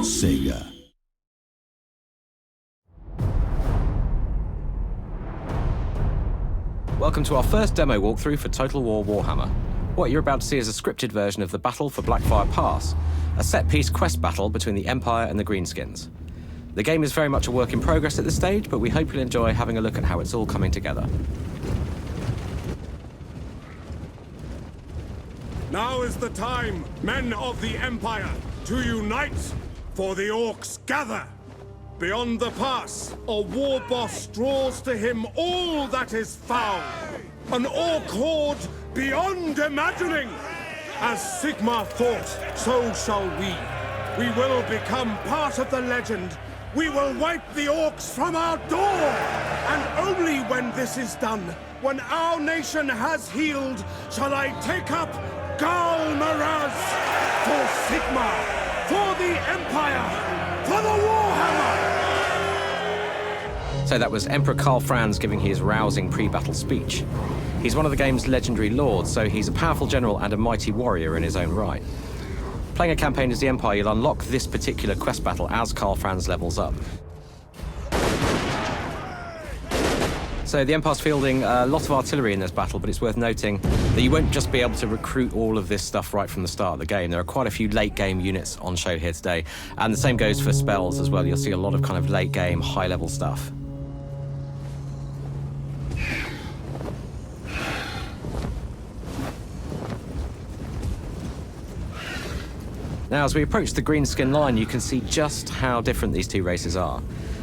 Sega. Welcome to our first demo walkthrough for Total War Warhammer. What you're about to see is a scripted version of the battle for Blackfire Pass, a set-piece quest battle between the Empire and the Greenskins. The game is very much a work in progress at this stage, but we hope you'll enjoy having a look at how it's all coming together. Now is the time, men of the Empire, to unite, for the Orcs gather. Beyond the pass, a war boss draws to him all that is foul. An Orc horde beyond imagining. As Sigmar thought, so shall we. We will become part of the legend. We will wipe the Orcs from our door. And only when this is done, when our nation has healed, shall I take up Gal Maraz for Sigmar, for the Empire, for the Warhammer! So that was Emperor Karl Franz giving his rousing pre-battle speech. He's one of the game's legendary lords, so he's a powerful general and a mighty warrior in his own right. Playing a campaign as the Empire, you'll unlock this particular quest battle as Karl Franz levels up. So the Empire's fielding a lot of artillery in this battle, but it's worth noting that you won't just be able to recruit all of this stuff right from the start of the game. There are quite a few late-game units on show here today, and the same goes for spells as well. You'll see a lot of kind of late-game, high-level stuff. Now, as we approach the Greenskin line, you can see just how different these two races are.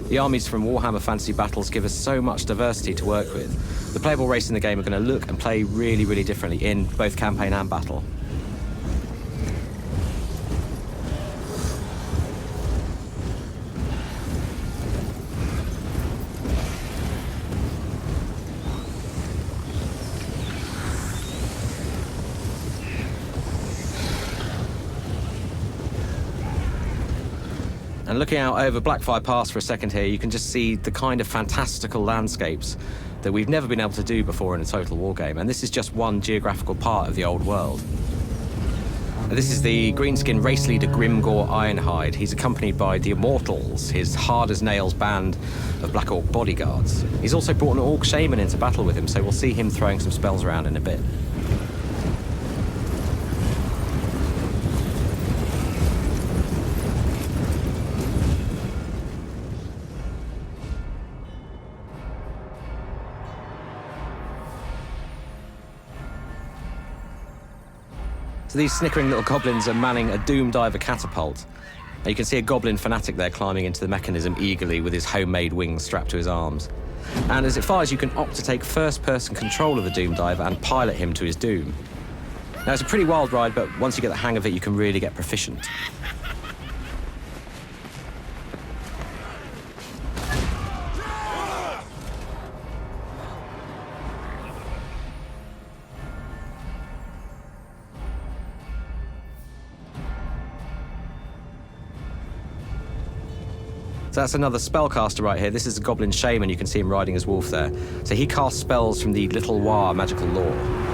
The armies from Warhammer Fantasy Battles give us so much diversity to work with. The playable races in the game are going to look and play really, really differently in both campaign and battle. And looking out over Blackfire Pass for a second here, you can just see the kind of fantastical landscapes that we've never been able to do before in a Total War game. And this is just one geographical part of the old world. And this is the Greenskin race leader Grimgor Ironhide. He's accompanied by the Immortals, his hard-as-nails band of Black Orc bodyguards. He's also brought an Orc Shaman into battle with him, so we'll see him throwing some spells around in a bit. So these snickering little goblins are manning a Doom Diver catapult. And you can see a goblin fanatic there climbing into the mechanism eagerly with his homemade wings strapped to his arms. And as it fires, you can opt to take first-person control of the Doom Diver and pilot him to his doom. Now, it's a pretty wild ride, but once you get the hang of it, you can really get proficient. So that's another spellcaster right here. This is a Goblin Shaman. You can see him riding his wolf there. So he casts spells from the Little War magical lore.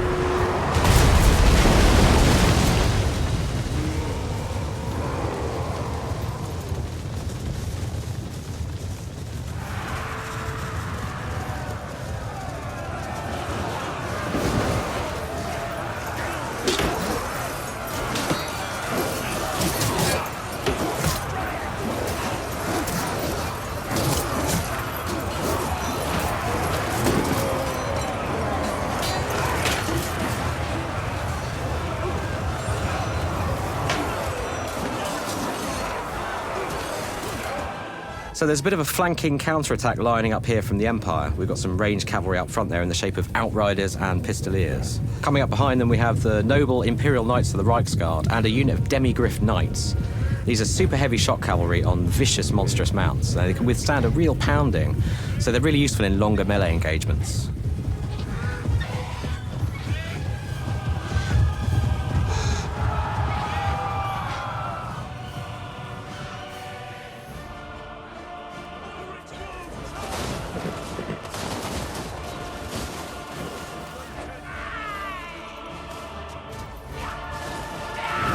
So there's a bit of a flanking counterattack lining up here from the Empire. We've got some ranged cavalry up front there in the shape of Outriders and Pistoliers. Coming up behind them, we have the noble Imperial Knights of the Reichsguard and a unit of Demigriff Knights. These are super heavy shock cavalry on vicious, monstrous mounts. They can withstand a real pounding, so they're really useful in longer melee engagements.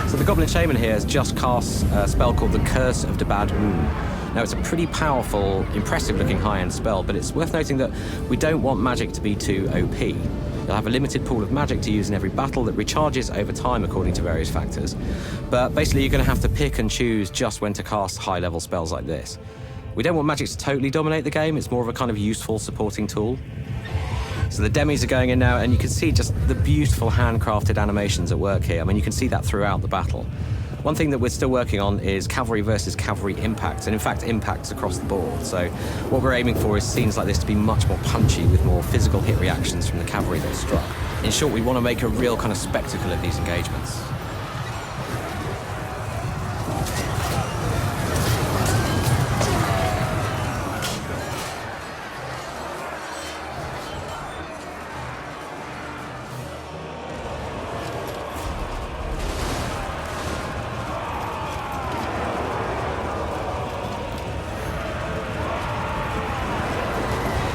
So the Goblin Shaman here has just cast a spell called the Curse of the Bad Moon. Now, it's a pretty powerful, impressive-looking high-end spell, but it's worth noting that we don't want magic to be too OP. You'll have a limited pool of magic to use in every battle that recharges over time according to various factors. But basically, you're going to have to pick and choose just when to cast high-level spells like this. We don't want magic to totally dominate the game. It's more of a kind of useful supporting tool. So the demis are going in now, and you can see just the beautiful handcrafted animations at work here. I mean, you can see that throughout the battle. One thing that we're still working on is cavalry versus cavalry impacts, and in fact impacts across the board. So what we're aiming for is scenes like this to be much more punchy with more physical hit reactions from the cavalry that struck. In short, we want to make a real kind of spectacle of these engagements.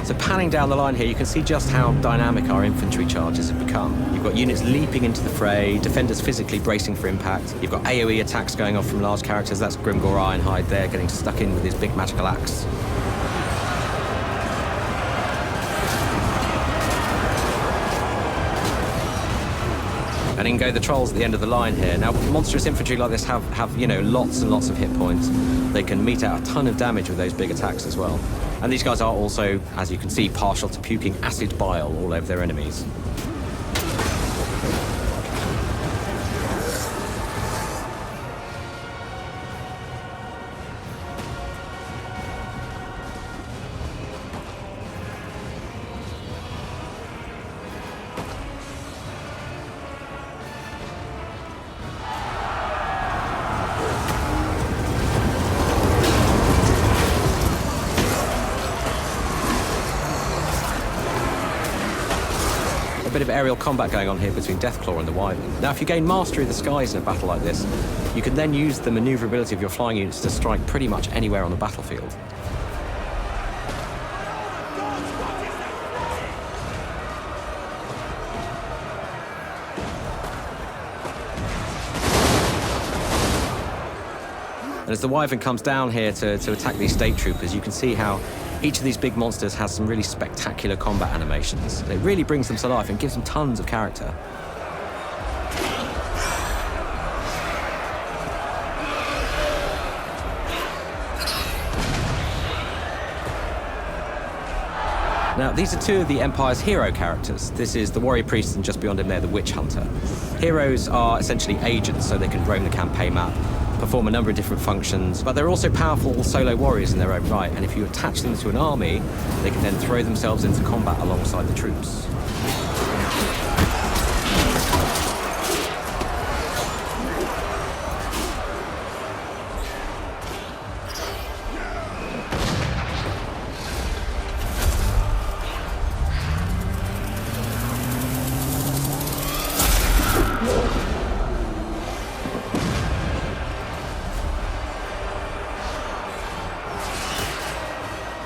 So panning down the line here, you can see just how dynamic our infantry charges have become. You've got units leaping into the fray, defenders physically bracing for impact. You've got AoE attacks going off from large characters. That's Grimgor Ironhide there, getting stuck in with his big magical axe. And in go the trolls at the end of the line here. Now, monstrous infantry like this have you know, lots and lots of hit points. They can mete out a ton of damage with those big attacks as well. And these guys are also, as you can see, partial to puking acid bile all over their enemies. Bit of aerial combat going on here between Deathclaw and the Wyvern. Now, if you gain mastery of the skies in a battle like this, you can then use the maneuverability of your flying units to strike pretty much anywhere on the battlefield. And as the Wyvern comes down here to attack these state troopers, you can see how each of these big monsters has some really spectacular combat animations. It really brings them to life and gives them tons of character. Now, these are two of the Empire's hero characters. This is the Warrior Priest, and just beyond him there, the Witch Hunter. Heroes are essentially agents, so they can roam the campaign map, perform a number of different functions, but they're also powerful solo warriors in their own right, and if you attach them to an army, they can then throw themselves into combat alongside the troops.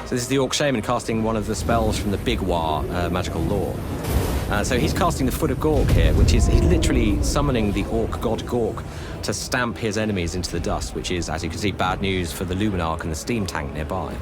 So this is the Orc Shaman casting one of the spells from the Big War magical lore. So he's casting the Foot of Gork here, which is he's literally summoning the Orc god Gork to stamp his enemies into the dust, which is, as you can see, bad news for the Luminarch and the steam tank nearby.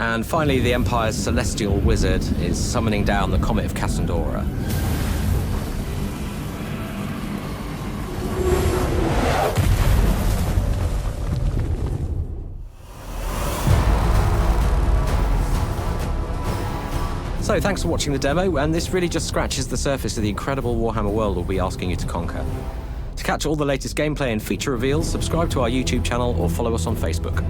And finally, the Empire's celestial wizard is summoning down the Comet of Cassandora. So thanks for watching the demo, and this really just scratches the surface of the incredible Warhammer world we'll be asking you to conquer. To catch all the latest gameplay and feature reveals, subscribe to our YouTube channel or follow us on Facebook.